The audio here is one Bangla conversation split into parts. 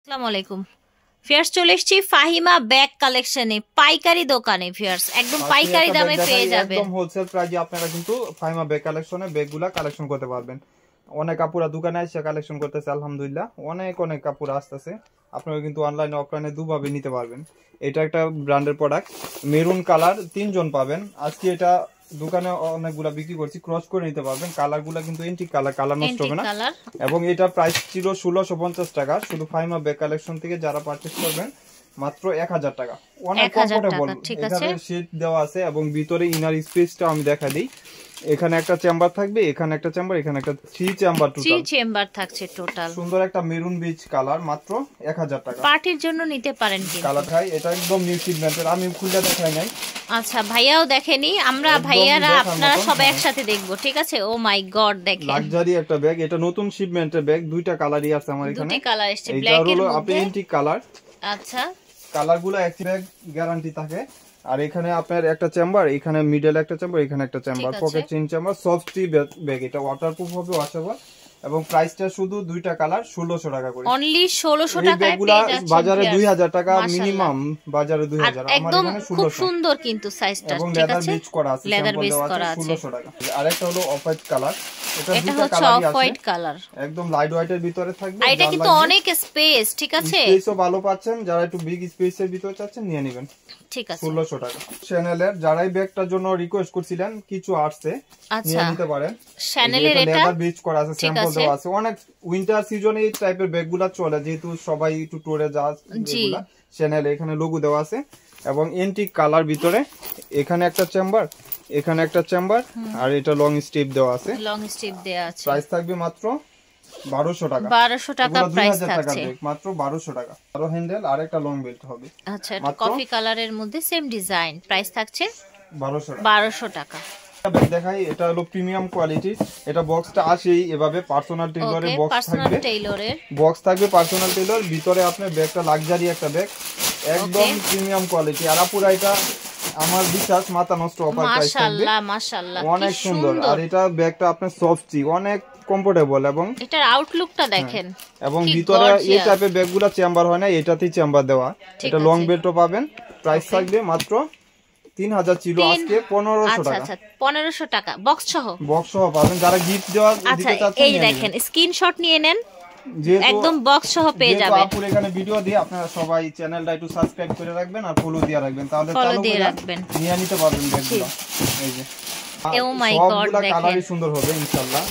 আসসালামু আলাইকুম ফিয়ার্স, চলে এসেছি ফাহিমা ব্যাগ কালেকশনে, পাইকারি দোকানে। ফিয়ার্স একদম পাইকারি দামে পেয়ে যাবেন, একদম হোলসেল প্রাইসে আপনারা কিন্তু ফাহিমা ব্যাগ কালেকশনে ব্যাগগুলা কালেকশন করতে পারবেন। অনেক কাপড়া দোকানে এসে কালেকশন করতেছে, আলহামদুলিল্লাহ অনেক কাপড় আসতেছে। আপনারা কিন্তু অনলাইনে অফলাইনে দুভাবে নিতে পারবেন। এটা একটা ব্র্যান্ডের প্রোডাক্ট, মেরুন কালার, 3 জন পাবেন। আজকে এটা দোকানে অনেকগুলা বিক্রি করছি, ক্রস করে নিতে পারবেন। কালারগুলা কিন্তু এন্টিক কালার, কালার নষ্ট হবে না। এবং এটা প্রাইস ছিল 1650 টাকা। শুধু ফাহিমা ব্যাগ কালেকশন থেকে যারা পারচেজ করবেন মাত্র 1000 টাকা। অনেক কমফোর্টেবল, এখানে শীট দেওয়া আছে এবং ভিতরে ইনার স্পেসটা আমি দেখা দিই। এখানে একটা চেম্বার থাকবে, এখানে একটা চেম্বার, এখানে একটা 3 চেম্বার, টোটাল 3 চেম্বার থাকছে টোটাল। সুন্দর একটা মেরুন বিচ কালার, মাত্র 1000 টাকা। পার্টির জন্য নিতে পারেন কিন্তু কালার ভাই, এটা একদম নিউ শিপমেন্টের, আমি খুলে দেখাই নাই। আচ্ছা, ভাইয়াও দেখেনি, আমরা ভাইয়ারা আপনারা সবাই একসাথে দেখবো, ঠিক আছে? ও মাই গড, দেখেন লাক্সারি একটা ব্যাগ। এটা নতুন শিপমেন্টের ব্যাগ, দুইটা কালারই আছে আমার এখানে। দুটি কালার এসেছে, ব্ল্যাক এর মধ্যে আপনি এন্টিক কালার। আচ্ছা, কালারগুলো এক ব্যাগ গ্যারান্টি থাকে। আর এখানে আপনার একটা চেম্বার, এখানে মিডল একটা চেম্বার, এখানে একটা chamber, pocket chain chamber, soft tea bag. এটা ওয়াটারপ্রুফ হবে, ওয়াশেবল। এবং প্রাইসটা শুধু দুইটা কালার 1600 টাকা করে, অনলি 1600 টাকায় পেয়ে যাচ্ছেন। বাজারে 2000 টাকা মিনিমাম, বাজারে 2000। আমার এখানে 1600। খুব সুন্দর কিন্তু সাইজটা, এবং ঠিক লেদার আছে, বেজ করা আছে, লেদার বেজ করা আছে, 1600 টাকা। আরেকটা হলো অফ হোয়াইট কালার, এটা হচ্ছে অফ হোয়াইট কালার, একদম লাইট হোয়াইটের ভিতরে থাকবে। আর এটা কিন্তু অনেক স্পেস, ঠিক আছে, স্পেসও ভালো পাচ্ছেন। যারা একটু বিগ স্পেসের ভিতরে চাচ্ছেন নিয়ে নেবেন, ঠিক আছে, 1600 টাকা। চ্যানেলের যারাই ব্যাগটার জন্য রিকোয়েস্ট করছিলেন, কিছু আসছে, নিয়ে নিতে পারেন। চ্যানেলের এটা লেদার বেজ করা আছে, স্যাম্পল দেওয়া আছে। অনেক উইন্টার সিজনে এই টাইপের ব্যাগগুলা চলে, যেহেতু সবাই একটু টুরে যায়। এগুলা চ্যানেলে এখানে লোগো দেওয়া আছে এবং এন্টিক কালার ভিতরে। এখানে একটা চেম্বার, এখানে একটা চেম্বার, আর এটা লং স্ট্রিপ দেওয়া আছে, লং স্ট্রিপ দেওয়া আছে। প্রাইস থাকবে মাত্র 1200 টাকা। 1200 টাকা প্রাইস থাকছে, মাত্র 1200 টাকা। আরো হ্যান্ডেল আর একটা লং বেল্ট হবে। আচ্ছা, কফি কালারের মধ্যে সেম ডিজাইন, প্রাইস থাকছে 1200 টাকা। দেখাই, এটা হলো প্রিমিয়াম কোয়ালিটি। এটা বক্সটা আসেই এভাবে পার্সোনাল টেইলরের বক্স থাকবে, বক্স থাকবে পার্সোনাল টেইলর। ভিতরে আপনার ব্যাগটা লাক্সারি একটা ব্যাগ, একদম প্রিমিয়াম কোয়ালিটি। আর আপুরা এটা আমার বিশ্বাস মাথা নষ্ট অফার প্রাইস থাকবে, মাশাআল্লাহ মাশাআল্লাহ, অনেক সুন্দর। আর এটা ব্যাগটা আপনার সফটি, অনেক কমফোর্টেবল। এবং এটার আউটলুকটা দেখেন। এবং ভিতরে এই টাইপের ব্যাগগুলো চেম্বার হয় না, এটাতেই চেম্বার দেওয়া। এটা লং বেল্টও পাবেন। প্রাইস থাকবে মাত্র 3000 ছিল, আজকে 1500 টাকা। আচ্ছা, 1500 টাকা বক্স সহ, বক্স সহ পাবেন। যারা গিফট দেওয়ার দিতে চাচ্ছেন, এই দেখেন, স্ক্রিনশট নিয়ে নেন, একদম বক্স সহ পেয়ে যাবেন। আপুর এখানে ভিডিও দিয়ে আপনারা সবাই চ্যানেলটা একটু সাবস্ক্রাইব করে রাখবেন আর ফলো দিয়ে রাখবেন, তাহলে ফলো দিয়ে রাখবেন, নিয়ে নিতে পারবেন ব্যাগগুলো। এই যে ও মাই গড, দেখেন কালারই সুন্দর হবে ইনশাআল্লাহ।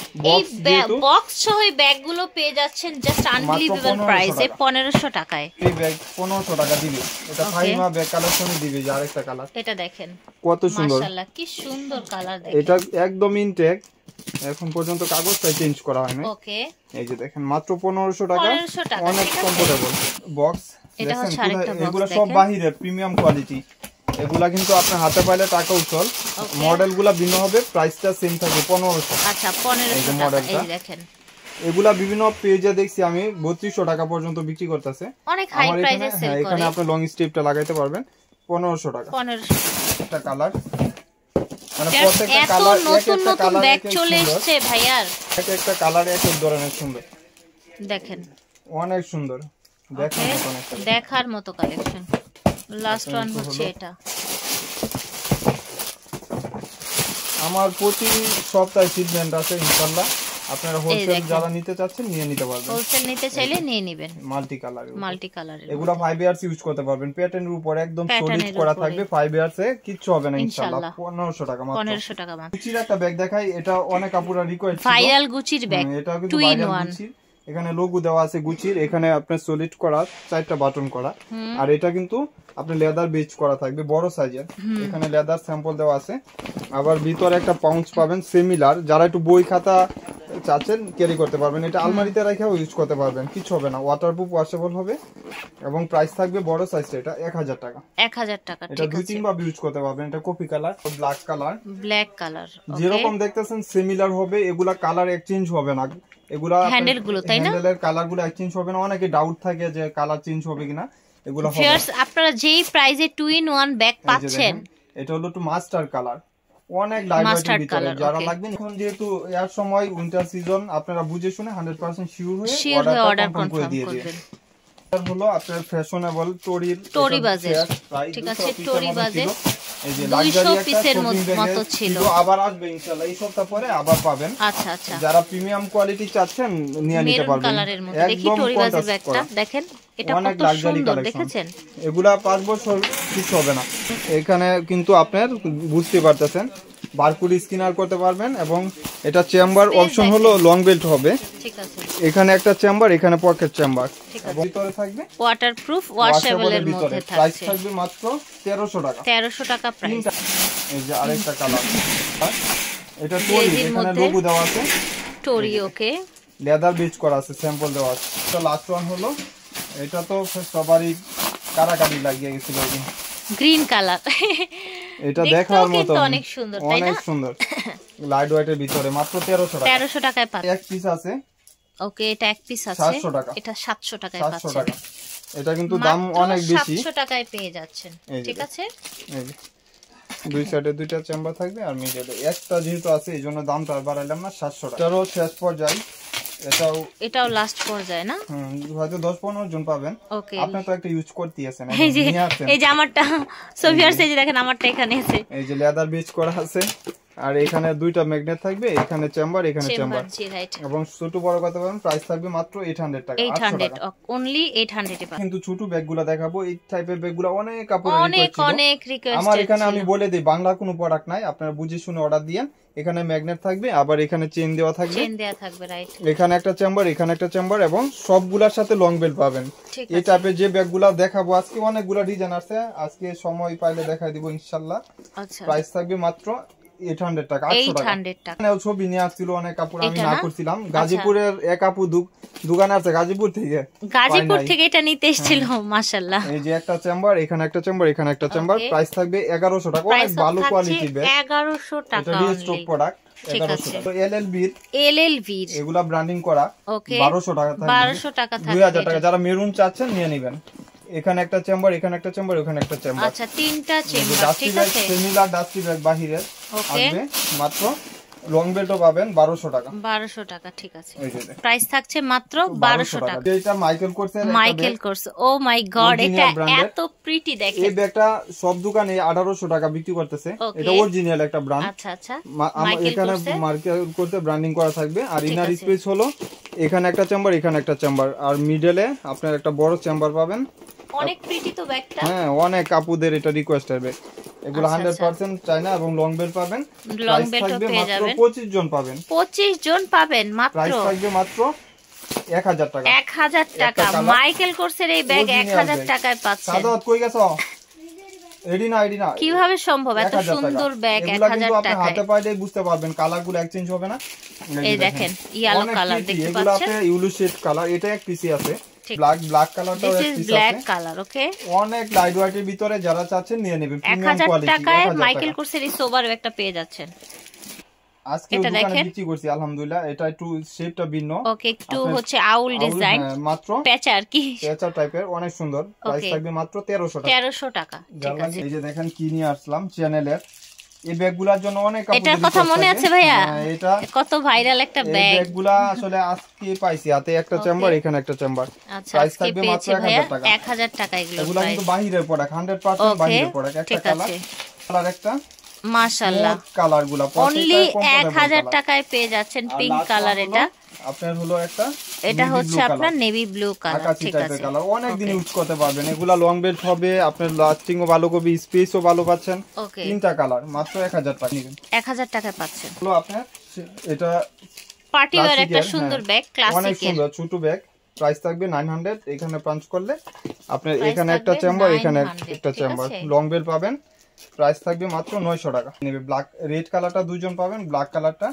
বক্স সহ এই ব্যাগগুলো পেয়ে যাচ্ছেন জাস্ট আনবিলিভেবল প্রাইসে 1500 টাকায়। এই ব্যাগ 1500 টাকা দিবে। এটা ফাহিমা ব্যাগ কালেকশনে দিবে। যে আরেকটা কালার, এটা দেখেন কত সুন্দর, মাশাআল্লাহ কি সুন্দর কালার দেখেন। এটা একদম ইনটেক, এখন পর্যন্ত কাগজটা চেঞ্জ করা হয়নি। ওকে, এই যে দেখেন মাত্র 1500 টাকা, অনেক কমফোর্টেবল বক্স। এটা হচ্ছে আরেকটা বক্স, এগুলো সব বাহিরের প্রিমিয়াম কোয়ালিটি। এগুলা কিন্তু আপনি হাতে পাইলে টাকা উঠল। মডেলগুলা ভিন্ন হবে, প্রাইসটা সেম থাকবে 1500। আচ্ছা, 1500 টাকা। এই দেখেন, এগুলা বিভিন্ন পেজে দেখছি আমি 3200 টাকা পর্যন্ত বিক্রি করতেছে, অনেক হাই প্রাইসে সেল করে। এখানে আপনি লং স্ট্রিপটা লাগাইতে পারবেন 1500 টাকা। 1500 একটা কালার, মানে প্রত্যেকটা কালার নতুন নতুন ব্যাগ চলে এসেছে ভাইয়ার, একটা কালার এক এক ধরনের সুন্দর, দেখেন অনেক সুন্দর, দেখার মতো কালেকশন। লাস্ট ওয়ান হচ্ছে এটা। আমার প্রতি সপ্তাহে শিপমেন্ট আছে ইনশাআল্লাহ। আপনারা হোলসেল যারা নিতে চাচ্ছেন নিয়ে নিতে পারবেন, হোলসেল নিতে চাইলে নিয়ে নেবেন। মাল্টি কালার এগুলা 5 ইয়ার্স ইউজ করতে পারবেন। প্যাটার্নের উপর একদম সলিড করা থাকবে, 5 ইয়ার্স এ কিচ্ছু হবে না ইনশাআল্লাহ। 1500 টাকা মাত্র। 1500 টাকা মাত্র। গুচির একটা ব্যাগ দেখাই, এটা অনেক আপুরা রিকোয়েস্ট ছিল, ভাইরাল গুচির ব্যাগ, এটা কিন্তু ভাইরাল গুচির। এখানে লোগো দেওয়া আছে গুচির, এখানে আপনার সলিড করা 4টা বাটন করা। আর এটা কিন্তু আপনার লেদার বেজ করা থাকবে, বড় সাইজের। এখানে লেদার স্যাম্পল দেওয়া আছে। আবার ভিতরে একটা পাউচ পাবেন সিমিলার, যারা একটু বই খাতা চাচ্ছেন ক্যারি করতে পারবেন। এটা আলমারিতে রেখেও ইউজ করতে পারবেন, কিছু হবে না, ওয়াটারপ্রুফ, ওয়াশেবল হবে। এবং প্রাইস থাকবে বড় সাইজটা, এটা 1000 টাকা। 1000 টাকা, এটা 2-3 ভাবে ইউজ করতে পারবেন। এটা কফি কালার, ব্ল্যাক কালার, যেরকম দেখতেছেন সিমিলার হবে। এগুলা কালার এক্সচেঞ্জ হবে না, এগুলা হ্যান্ডেল গুলো, তাই না? হ্যান্ডেলের কালার গুলো এক্সচেঞ্জ হবে না। অনেকে ডাউট থাকে যে কালার চেঞ্জ হবে কিনা, এগুলো হবে। ভিউয়ার্স, আপনারা যেই প্রাইসে 2-in-1 ব্যাগ পাচ্ছেন, এটা হলো একটু মাস্টার কালার, অনেক লাইটওয়েটের ভিতরে। যারা লাগবে এখন, যেহেতু এর সময় উইন্টার সিজন, আপনারা বুঝে শুনে 100% শিওর হয়ে অর্ডার কনফার্ম করে দিয়ে দিবেন। আর হলো আপনার ফ্যাশনেবল টরি বাজের, ঠিক আছে, টরি বাজের 200 পিসের মতো ছিল, আবার আসবে ইনশাআল্লাহ এই সপ্তাহ পরে আবার পাবেন। আচ্ছা আচ্ছা, যারা প্রিমিয়াম কোয়ালিটি চাচ্ছেন নিয়ে নিতে পারবেন। মেরুন কালারের মধ্যে দেখি টরি বাজের ব্যাগটা দেখেন, এটা কত সুন্দর দেখেছেন। এগুলা 5 বছর কিছু হবে না। এখানে কিন্তু আপনার বুঝতে পারতেছেন বারকোড স্ক্যানার করতে পারবেন এবং এটা চেম্বার অপশন হলো লং বেল্ট হবে, ঠিক আছে। এখানে একটা চেম্বার, এখানে পকেট চেম্বার, এবং ভিতরে থাকবে ওয়াটারপ্রুফ ওয়াশেবলের মধ্যে থাকছে। প্রাইস থাকবে মাত্র 1300 টাকা। 1300 টাকা প্রাইস। এই যে আরেকটা কালার, এটা টরি, এখানে লোগো দেওয়া আছে টরি, ওকে, লেদার বেজ করা আছে, স্যাম্পল দেওয়া আছে। তো লাস্ট ওয়ান হলো এটা, তো সবারই কারাকারি লাগিয়ে গেছিল গ্রিন কালার, এটা দেখার মতো অনেক সুন্দর, তাই না? অনেক সুন্দর, লাইট ওয়েটের ভিতরে মাত্র 1300 টাকা। 1300 টাকায় পাচ্ছেন। এক পিস আছে, ওকে, এটা এক পিস আছে 700 টাকা, এটা 700 টাকায় 700 পাচ্ছেন। টাকা। এটা কিন্তু দাম অনেক বেশি, 700 টাকায় পেয়ে যাচ্ছেন, ঠিক আছে। এই যে দুই সাইডে দুইটা চেম্বার থাকবে আর মিডলে একটা যেহেতু আছে এইজন্য দামটা আর বাড়াইলাম না, 700 টাকা। এটারও শেষ পর্যায়ে, এটাও লাস্ট পর্যায়ে না, হয়তো 10-15 জন পাবেন। ওকে, আপনি তো একটা ইউজ করতেছেন, এই যে আমারটা সোভিয়ার্স, এই যে দেখেন আমারটা এখানে আছে, এই যে লেদার বেজ করা আছে, আর এখানে দুইটা ম্যাগনেট থাকবে, এখানে চেম্বার, এখানে চেম্বার, এবং ছোট বড় করতে পারবেন। প্রাইস থাকবে মাত্র 800 টাকা, 800 অনলি 800 এ পাবেন। কিন্তু ছোট ব্যাগগুলো দেখাবো, এই টাইপের ব্যাগগুলো অনেক কাপড়ের অনেক রিকোয়েস্ট আমার এখানে আমি বলে দেই, বাংলা কোনো প্রোডাক্ট নাই, আপনারা বুঝে শুনে অর্ডার দিয়েন। এখানে ম্যাগনেট থাকবে, আবার এখানে চেইন দেওয়া থাকবে, রাইট। এখানে একটা চেম্বার, এখানে একটা চেম্বার, এবং সবগুলোর সাথে লং বেল্ট পাবেন। এই টাইপের যে ব্যাগগুলো দেখাবো আজকে, অনেকগুলো ডিজাইন আছে, আজকে সময় পাইলে দেখাই দিব ইনশাআল্লাহ। আচ্ছা, প্রাইস থাকবে মাত্র 800 টাকা, 800 টাকা। ছবি নিয়ে আসছিল অনেক কাপড়, আমি না করছিলাম। গাজীপুরের এক আপু দোকান আছে গাজীপুর থেকে এটা নিতে এসেছিল, মাশাআল্লাহ। এই যে একটা চেম্বার, এখানে একটা চেম্বার, এখানে একটা চেম্বার। প্রাইস থাকবে 1100 টাকা, অনেক ভালো কোয়ালিটি ব্যাগ, 1100 টাকা, এটা রিস্টক প্রোডাক্ট, 1100 টাকা। এলএলবির এগুলা ব্র্যান্ডিং করা, 1200 টাকা থাকবে, 1200 টাকা থাকবে, 2000 টাকা। যারা মেরুন চাচ্ছেন নিয়ে নেবেন। এখানে একটা চেম্বার, এখানে একটা চেম্বার, ওখানে একটা চেম্বার, আচ্ছা, তিনটা চেম্বার, ঠিক আছে। সেমিলার ডাস্টি ব্যাগ বাহিরের আসবে, মাত্র লং বেল্টও পাবেন 1200 টাকা, 1200 টাকা, ঠিক আছে। প্রাইস থাকছে মাত্র 1200 টাকা। এটা মাইকেল কোর্স, ও মাই গড, এটা এত প্রিটি দেখেন। এই ব্যাগটা সব দোকানে 1800 টাকা বিক্রি করতেছে, এটা অরিজিনাল একটা ব্র্যান্ড। আচ্ছা আচ্ছা, এখানে মাইকেল কোর্সে ব্র্যান্ডিং করা থাকবে। আর ইনার স্পেস হলো এখানে একটা চেম্বার, এখানে একটা চেম্বার, আর মিডলে আপনার একটা বড় চেম্বার পাবেন। অনেক প্রিটি তো ব্যাগটা, হ্যাঁ, অনেক আপুদের এটা রিকোয়েস্টের ব্যাগ। এগুলো 100% চায়না, এবং লং বেল্ট পাবেন। লং বেল্টও পেয়ে যাবেন, 25 জন পাবেন, 25 জন পাবেন মাত্র। প্রাইস থাকবে মাত্র 1000 টাকা, 1000 টাকা। মাইকেল কোর্সের এই ব্যাগ 1000 টাকায় পাচ্ছেন। সাদাত কই গেছো? এডি না কিভাবে সম্ভব এত সুন্দর ব্যাগ 1000 টাকায়? হাতে পাইলে বুঝতে পারবেন, কালারগুলো এক্সচেঞ্জ হবে না। এই দেখেন ইয়েলো কালার দেখতে পাচ্ছেন, এগুলো আপনি ইউলু শেড কালার, এটা এক পিসি আছে। ব্ল্যাক কালারটাও এক পিস আছে, ব্ল্যাক কালার, ওকে। অনেক লাইট ওয়েটের ভিতরে যারা চাচ্ছেন নিয়ে নেবেন, প্রিমিয়াম 1000 কোয়ালিটি। টাকায় মাইকেল কোর্সের এই সোবার ব্যাগটা পেয়ে যাচ্ছেন। আজকে দোকানে বিক্রি করছি আলহামদুলিল্লাহ। এটা একটু শেপটা ভিন্ন, ওকে, একটু হচ্ছে আউল ডিজাইন, মাত্র প্যাচ আর কি, প্যাচার টাইপের, অনেক সুন্দর। প্রাইস থাকবে মাত্র 1300 টাকা, 1300 টাকা, ঠিক আছে। এই যে দেখেন কি নিয়ে আসলাম চ্যানেলের, এই ব্যাগগুলোর জন্য অনেক এটার কথা মনে আছে ভাইয়া? এটা কত ভাইরাল একটা ব্যাগ। এই ব্যাগগুলা আসলে আজকে পাইছি, হাতে একটা চেম্বার, এখানে একটা চেম্বার। প্রাইস থাকবে মাত্র 1000 টাকা, 1000 টাকা। এগুলো কিন্তু বাহিরের প্রোডাক্ট, 100% বাহিরের প্রোডাক্ট। একটা কালার একটা মাশাআল্লাহ, কালারগুলো অনলি 1000 টাকায় পেয়ে যাচ্ছেন। পিঙ্ক কালার, এটা আপনার হলো একটা, এটা হচ্ছে আপনার নেভি ব্লু কালার, ঠিক আছে। অনেক দিন ইউজ করতে পারবেন। এগুলা লং বেল্ট হবে, আপনার লাস্টিংও ভালো করবে, স্পেসও ভালো পাচ্ছেন। তিনটা কালার, মাত্র 1000 টাকা নেবেন, 1000 টাকায় পাচ্ছেন। হলো আপনার এটা পার্টি ওয়্যার একটা সুন্দর ব্যাগ, ক্লাসিক, অনেক সুন্দর ছোট ব্যাগ। প্রাইস থাকবে 900। এখানে পাঞ্চ করলে আপনার এখানে একটা চেম্বার, এখানে একটা চেম্বার, লং বেল্ট পাবেন। প্রাইস থাকবে মাত্র 900 টাকা নেবে। ব্ল্যাক রেড কালারটা 2 জন পাবেন, ব্ল্যাক কালারটা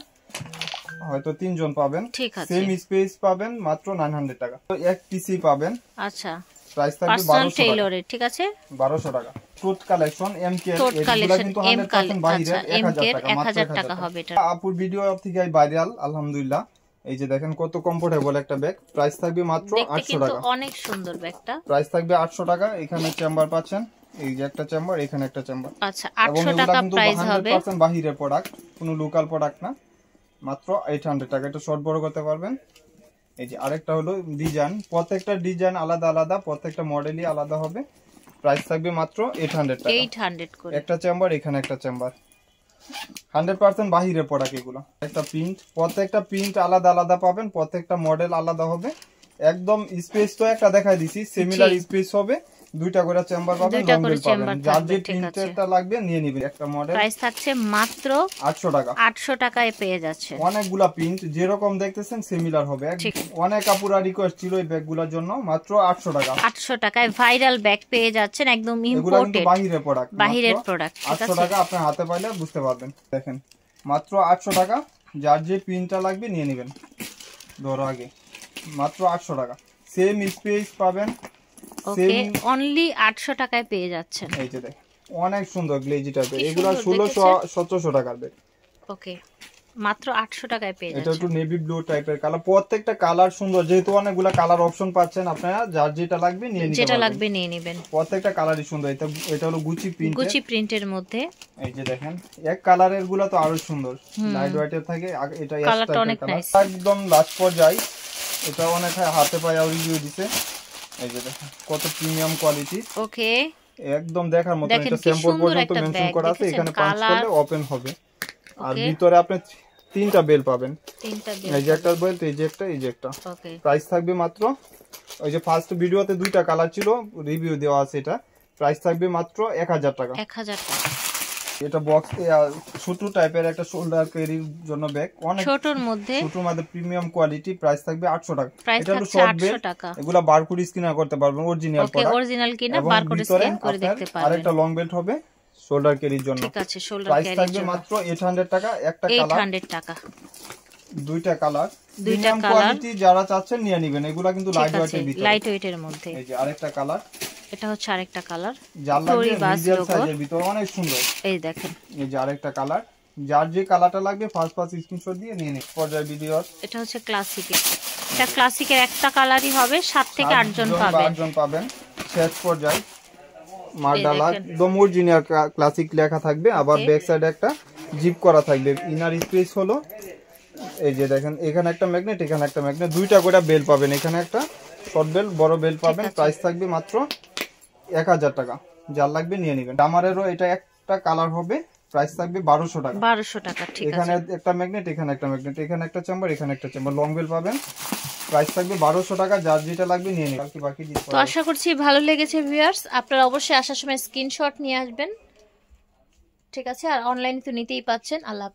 হয়তো 3 জন পাবেন, সেম স্পেস পাবেন, মাত্র 900 টাকা। তো এক পিসি পাবেন, আচ্ছা। প্রাইস থাকবে 1200 টেইলরে, ঠিক আছে, 1200 টাকা। টোট কালেকশন এমকে, এগুলা কিন্তু 100% বাইরে, 1000 টাকা হবে এটা। আপুর ভিডিও থেকে ভাইরাল আলহামদুলিল্লাহ। এই যে দেখেন কত কমফোর্টেবল একটা ব্যাগ। প্রাইস থাকবে মাত্র 800 টাকা, অনেক সুন্দর ব্যাগটা। প্রাইস থাকবে 800 টাকা। এখানে চেম্বার পাচ্ছেন, এই যে একটা চেম্বার, এখানে একটা চেম্বার, আচ্ছা। 800 টাকা প্রাইস হবে, 100% বাহিরের প্রোডাক্ট, কোনো লোকাল প্রোডাক্ট না, মাত্র 800 টাকা। এটা শর্ট বড় করতে পারবেন, এই যে আরেকটা হলো ডিজাইন, প্রত্যেকটা ডিজাইন আলাদা আলাদা, প্রত্যেকটা মডেলই আলাদা হবে। প্রাইস থাকবে মাত্র 800 টাকা। 800 করে একটা চেম্বার, এখানে একটা চেম্বার, 100% বাহিরের প্রোডাক্ট এগুলো। একটা প্রিন্ট, প্রত্যেকটা প্রিন্ট আলাদা আলাদা পাবেন, প্রত্যেকটা মডেল আলাদা হবে। একদম স্পেস তো একটা দেখাই দিছি, সিমিলার স্পেস হবে। দুইটা করে চেম্বার পাবেন, লং বেল পাবেন। যার যে প্রিন্টারটা লাগবে নিয়ে নেবেন। একটা মডেল প্রাইস থাকছে মাত্র 800 টাকা। 800 টাকায় পেয়ে যাচ্ছে। অনেকগুলা প্রিন্ট যেরকম দেখতেছেন সিমিলার হবে। অনেক আপুরা রিকোয়েস্ট ছিল এই ব্যাগগুলোর জন্য, মাত্র 800 টাকা। 800 টাকায় ভাইরাল ব্যাগ পেয়ে যাচ্ছেন, একদম ইম্পোর্টেড বাহিরের প্রোডাক্ট, বাহিরের প্রোডাক্ট। 800 টাকা আপনার হাতে পাইলে বুঝতে পারবেন। দেখেন মাত্র 800 টাকা, যার যে প্রিন্টটা লাগবে নিয়ে নেবেন। ধরো আগে মাত্র 800 টাকা, সেম স্পেস পাবেন। ওকে, অনলি 800 টাকায় পেয়ে যাচ্ছেন। এই যে দেখেন অনেক সুন্দর গ্লেজি টাইপের, এগুলা 1600-1700 টাকার ব্যাগ। ওকে, মাত্র 800 টাকায় পেয়ে যাচ্ছেন। এটা একটু নেভি ব্লু টাইপের কালার, প্রত্যেকটা কালার সুন্দর। যেহেতু অনেকগুলা কালার অপশন পাচ্ছেন আপনারা, যার যেটা লাগবে নিয়ে নিতে পারবেন। যেটা লাগবে নিয়ে নেবেন। প্রত্যেকটা কালারই সুন্দর। এটা হলো গুচি প্রিন্ট, গুচি প্রিন্টের মধ্যে। এই যে দেখেন এক কালারের গুলা তো আরো সুন্দর, লাইট ওয়েটের থাকে। এটা কালারটা অনেক নাইস, একদম লাস্ট পর্যায়ে। এটা অনেক হাতে পায়ে রিভিউ দিছে। এই যে দেখেন কত প্রিমিয়াম কোয়ালিটি। ওকে, একদম দেখার মতো। এটা স্যাম্পল পর্যন্ত মেনশন করা আছে, এখানে পাঁচ করলে ওপেন হবে। আর ভিতরে আপনি তিনটা বেল পাবেন। এই যে একটা বেল, এই যে একটা, এই যে একটা। প্রাইস থাকবে মাত্র, ওই যে ফার্স্ট ভিডিওতে দুইটা কালার ছিল, রিভিউ দেওয়া আছে। এটা প্রাইস থাকবে মাত্র 1000 টাকা। 1000 টাকা। এটা বক্স ছোট টাইপের একটা শোল্ডার ক্যারির জন্য ব্যাগ, অনেক ছোটর মধ্যে প্রিমিয়াম কোয়ালিটি। প্রাইস থাকবে 800 টাকা। এটা হলো শর্ট বেল, এগুলা বারকোড স্ক্যান করতে পারবেন, অরিজিনাল প্রোডাক্ট। অরিজিনাল কিনা বারকোড স্ক্যান করে দেখতে পারবেন। আরেকটা লং বেল্ট হবে শোল্ডার ক্যারির জন্য। ঠিক আছে, শোল্ডার প্রাইস ক্যারির থাকবে জন্য মাত্র 800 টাকা। একটা কালার 800 টাকা, দুইটা কালার, প্রিমিয়াম কোয়ালিটি। যারা চাচ্ছেন নিয়ে নেবেন। এগুলা কিন্তু লাইট ওয়েটের ভিতরে, লাইট ওয়েটের মধ্যে। এই যে আরেকটা কালার, এটা হচ্ছে আরেকটা কালার, যার লাগবে মিডিয়াম সাইজের ভিতরে, অনেক সুন্দর। এই দেখেন, এই যে আরেকটা কালার, যার যে কালারটা লাগবে ফার্স্ট স্ক্রিনশট দিয়ে নিয়ে নিন। পর্যায় ভিডিও। এটা হচ্ছে ক্লাসিকের, এটা ক্লাসিকের একটা কালারই হবে, 7 থেকে 8 জন পাবেন। 8 জন পাবেন। শেষ পর্যায় মার্ডালা একদম অরিজিনাল ক্লাসিক লেখা থাকবে, আবার ব্যাক সাইডে একটা জিপ করা থাকবে। ইনার স্পেস হলো এই যে দেখেন, এখানে একটা ম্যাগনেট, এখানে একটা ম্যাগনেট, দুইটা করে বেল পাবেন। এখানে একটা শর্ট বেল, বড় বেল পাবেন। প্রাইস থাকবে মাত্র 1000 টাকা। যার লাগবে নিয়ে নেবেন। ডামারেরও এটা একটা কালার হবে, প্রাইস থাকবে 1200 টাকা। 1200 টাকা, ঠিক আছে। এখানে একটা ম্যাগনেট, এখানে একটা ম্যাগনেট, এখানে একটা চেম্বার, এখানে একটা চেম্বার, লং বেল পাবেন। প্রাইস থাকবে 1200 টাকা। যার যেটা লাগবে নিয়ে নিন। বাকি তো আশা করছি ভালো লেগেছে ভিউয়ার্স। আপনারা অবশ্যই আসার সময় স্ক্রিনশট নিয়ে আসবেন, ঠিক আছে? আর অনলাইনে তো নিতেই পাচ্ছেন। আল্লাহ।